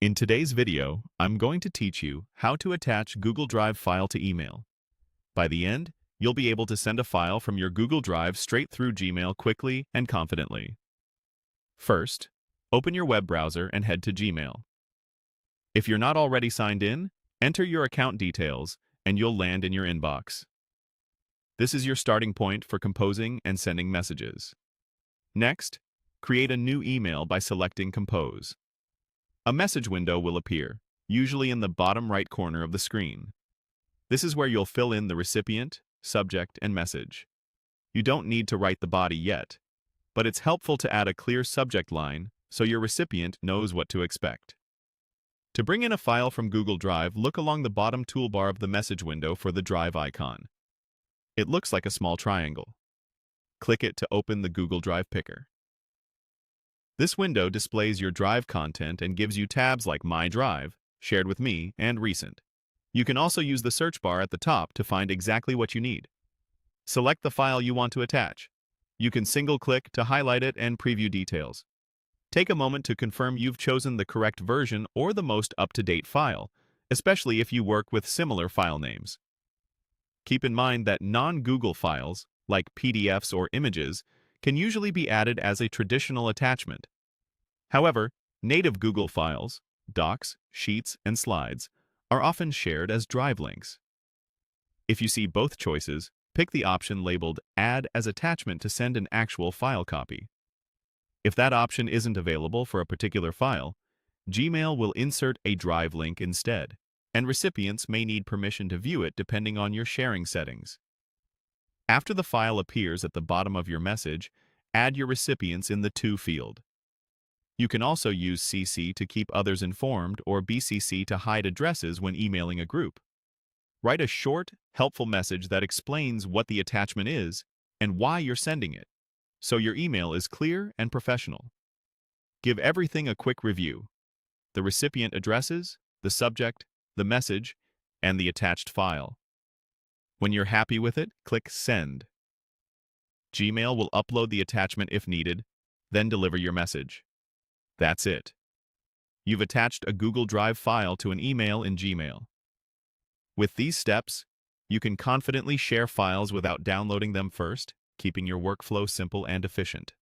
In today's video, I'm going to teach you how to attach Google Drive file to email. By the end, you'll be able to send a file from your Google Drive straight through Gmail quickly and confidently. First, open your web browser and head to Gmail. If you're not already signed in, enter your account details and you'll land in your inbox. This is your starting point for composing and sending messages. Next, create a new email by selecting Compose. A message window will appear, usually in the bottom right corner of the screen. This is where you'll fill in the recipient, subject, and message. You don't need to write the body yet, but it's helpful to add a clear subject line so your recipient knows what to expect. To bring in a file from Google Drive, look along the bottom toolbar of the message window for the Drive icon. It looks like a small triangle. Click it to open the Google Drive picker. This window displays your Drive content and gives you tabs like My Drive, Shared with Me, and Recent. You can also use the search bar at the top to find exactly what you need. Select the file you want to attach. You can single-click to highlight it and preview details. Take a moment to confirm you've chosen the correct version or the most up-to-date file, especially if you work with similar file names. Keep in mind that non-Google files, like PDFs or images, can usually be added as a traditional attachment. However, native Google files, docs, sheets, and slides are often shared as Drive links. If you see both choices, pick the option labeled Add as Attachment to send an actual file copy. If that option isn't available for a particular file, Gmail will insert a Drive link instead, and recipients may need permission to view it depending on your sharing settings. After the file appears at the bottom of your message, add your recipients in the To field. You can also use CC to keep others informed or BCC to hide addresses when emailing a group. Write a short, helpful message that explains what the attachment is and why you're sending it, so your email is clear and professional. Give everything a quick review: the recipient addresses, the subject, the message, and the attached file. When you're happy with it, click Send. Gmail will upload the attachment if needed, then deliver your message. That's it. You've attached a Google Drive file to an email in Gmail. With these steps, you can confidently share files without downloading them first, keeping your workflow simple and efficient.